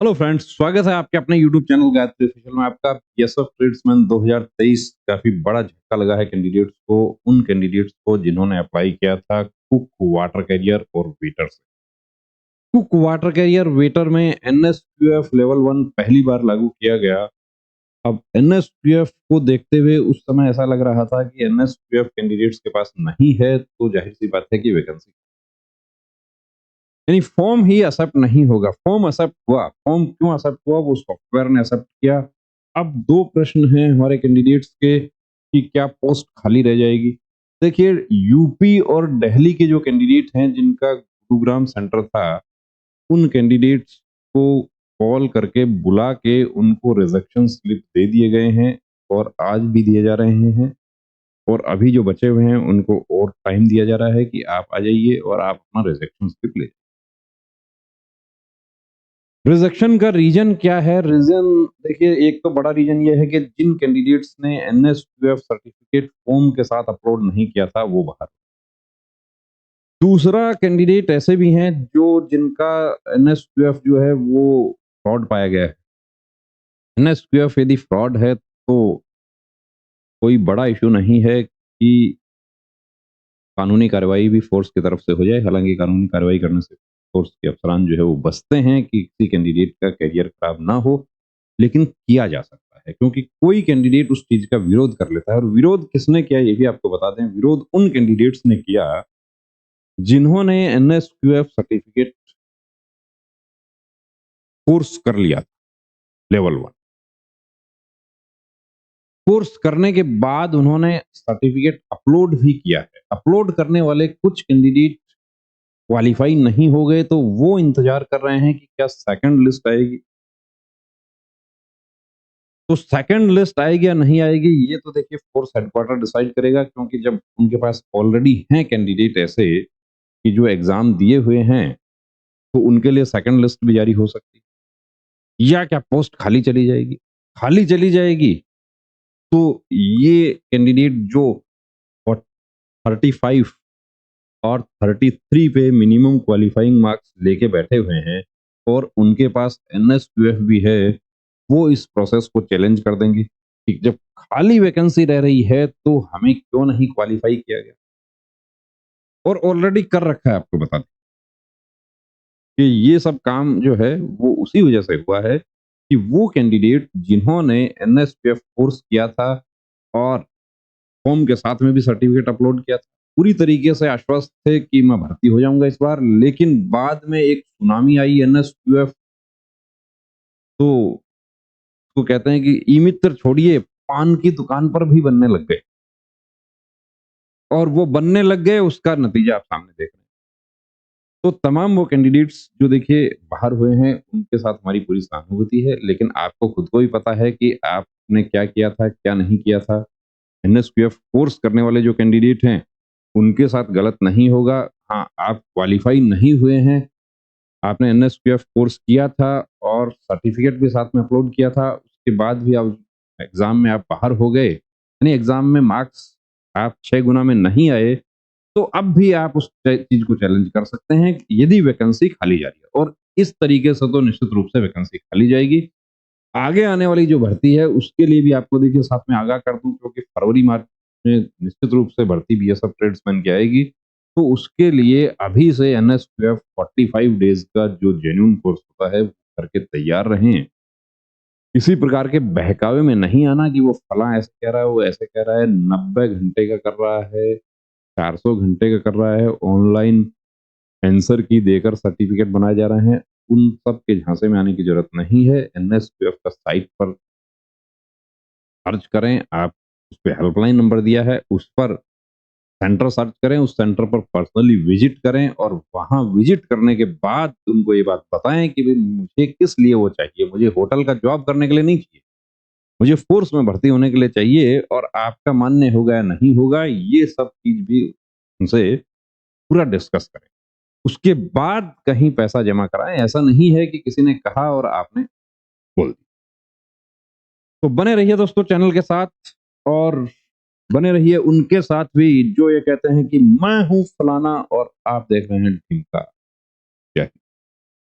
Hello friends, स्वागत है आपके अपने यूट्यूब चैनल गायत्री ऑफिशियल में। आपका पीएसएफ ट्रेड्समैन 2023 काफी बड़ा झटका लगा है कैंडिडेट्स को, उन कैंडिडेट्स को जिन्होंने अप्लाई किया था कुक, वाटर कैरियर और वेटर से। कुक, वाटर कैरियर, वेटर में एनएसक्यूएफ लेवल 1 पहली बार लागू किया गया। अब एनएसक्यूएफ को देखते हुए उस समय ऐसा लग रहा था कि एनएसक्यूएफ कैंडिडेट्स के पास नहीं है तो जाहिर सी बात है कि वैकेंसी, यानी फॉर्म ही एक्सेप्ट नहीं होगा। फॉर्म एक्सेप्ट हुआ, फॉर्म क्यों एक्सेप्ट हुआ? वो सॉफ्टवेयर ने एक्सेप्ट किया। अब दो प्रश्न हैं हमारे कैंडिडेट्स के कि क्या पोस्ट खाली रह जाएगी। देखिए, यूपी और दिल्ली के जो कैंडिडेट हैं जिनका गुरुग्राम सेंटर था, उन कैंडिडेट्स को कॉल करके बुला के उनको रिजेक्शन स्लिप दे दिए गए हैं और आज भी दिए जा रहे हैं। और अभी जो बचे हुए हैं उनको और टाइम दिया जा रहा है कि आप आ जाइए और आप अपना रिजेक्शन स्लिप ले। रिजेक्शन का रीजन क्या है? रीजन देखिए, एक तो बड़ा रीजन ये है कि जिन कैंडिडेट्स ने एनएसक्यूएफ सर्टिफिकेट फॉर्म के साथ अपलोड नहीं किया था वो बाहर। दूसरा, कैंडिडेट ऐसे भी हैं जो जिनका एनएसक्यूएफ जो है वो फ्रॉड पाया गया है। एनएसक्यूएफ यदि फ्रॉड है तो कोई बड़ा इशू नहीं है कि कानूनी कार्रवाई भी फोर्स की तरफ से हो जाए। हालांकि कानूनी कार्रवाई करने से फोर्स के अफसरान जो है वो बचते हैं कि किसी कैंडिडेट का करियर खराब ना हो, लेकिन किया जा सकता है क्योंकि कोई कैंडिडेट उस चीज का विरोध कर लेता है। और विरोध किसने किया ये भी आपको बता दें। विरोध उन कैंडिडेट्स ने किया जिन्होंने एनएसक्यूएफ सर्टिफिकेट कोर्स कर लिया था, लेवल 1। कोर्स करने के बाद उन्होंने सर्टिफिकेट अपलोड भी किया है। अपलोड करने वाले कुछ कैंडिडेट क्वालिफाई नहीं हो गए तो वो इंतजार कर रहे हैं कि क्या सेकंड लिस्ट आएगी। तो सेकंड लिस्ट आएगी या नहीं आएगी ये तो देखिए फोर्स हेडक्वार्टर डिसाइड करेगा, क्योंकि जब उनके पास ऑलरेडी हैं कैंडिडेट ऐसे कि जो एग्जाम दिए हुए हैं तो उनके लिए सेकंड लिस्ट भी जारी हो सकती है। या क्या पोस्ट खाली चली जाएगी? खाली चली जाएगी तो ये कैंडिडेट जो 35 और 33 पे मिनिमम क्वालिफाइंग मार्क्स लेके बैठे हुए हैं और उनके पास एनएसक्यूएफ भी है, वो इस प्रोसेस को चैलेंज कर देंगे कि जब खाली वैकेंसी रह रही है तो हमें क्यों नहीं क्वालिफाई किया गया। और ऑलरेडी कर रखा है, आपको बता दें कि ये सब काम जो है वो उसी वजह से हुआ है कि वो कैंडिडेट जिन्होंने एनएसपीएफ कोर्स किया था और फॉर्म के साथ में भी सर्टिफिकेट अपलोड किया था, पूरी तरीके से आश्वस्त थे कि मैं भर्ती हो जाऊंगा इस बार। लेकिन बाद में एक सुनामी आई एनएसक्यूएफ, तो उसको कहते हैं कि ई मित्र छोड़िए, पान की दुकान पर भी बनने लग गए। और वो बनने लग गए, उसका नतीजा आप सामने देख रहे हैं। तो तमाम वो कैंडिडेट्स जो देखिए बाहर हुए हैं उनके साथ हमारी पूरी सहानुभूति है, लेकिन आपको खुद को भी पता है कि आपने क्या किया था, क्या नहीं किया था। एनएसक्यूएफ कोर्स करने वाले जो कैंडिडेट हैं उनके साथ गलत नहीं होगा। हाँ, आप क्वालिफाई नहीं हुए हैं, आपने एनएसक्यूएफ कोर्स किया था और सर्टिफिकेट भी साथ में अपलोड किया था, उसके बाद भी आप एग्जाम में आप बाहर हो गए, यानी एग्जाम में मार्क्स आप 6 गुना में नहीं आए, तो अब भी आप उस चीज को चैलेंज कर सकते हैं यदि वैकेंसी खाली जा रही है। और इस तरीके से तो निश्चित रूप से वैकेंसी खाली जाएगी। आगे आने वाली जो भर्ती है उसके लिए भी आपको देखिए साथ में आगाह कर दूं, क्योंकि फरवरी मार्च में निश्चित रूप से भर्ती बीएसएफ ट्रेड्समैन की आएगी। तो उसके लिए अभी से एनएसक्यूएफ 45 डेज का जो जेन्युइन कोर्स होता है वो करके तैयार रहें। किसी प्रकार के बहकावे में नहीं आना कि वो फला ऐसे कह रहा है, वो ऐसे कह रहा है, 90 घंटे का कर रहा है, 400 घंटे का कर रहा है, ऑनलाइन आंसर की देकर सर्टिफिकेट बनाए जा रहे हैं। उन सब के झांसे में आने की जरूरत नहीं है। एनएसक्यूएफ का साइट पर सर्च करें आप, उस पे हेल्पलाइन नंबर दिया है, उस पर सेंटर सर्च करें, उस सेंटर पर पर्सनली विजिट करें और वहां विजिट करने के बाद उनको ये बात बताएं कि भाई मुझे किस लिए वो चाहिए। मुझे होटल का जॉब करने के लिए नहीं चाहिए, मुझे फोर्स में भर्ती होने के लिए चाहिए। और आपका मान्य होगा या नहीं होगा ये सब चीज भी उनसे पूरा डिस्कस करें, उसके बाद कहीं पैसा जमा कराएं। ऐसा नहीं है कि किसी ने कहा और आपने बोल दिया। तो बने रहिए दोस्तों चैनल के साथ, और बने रहिए उनके साथ भी जो ये कहते हैं कि मैं हूं फलाना और आप देख रहे हैं ढिमका।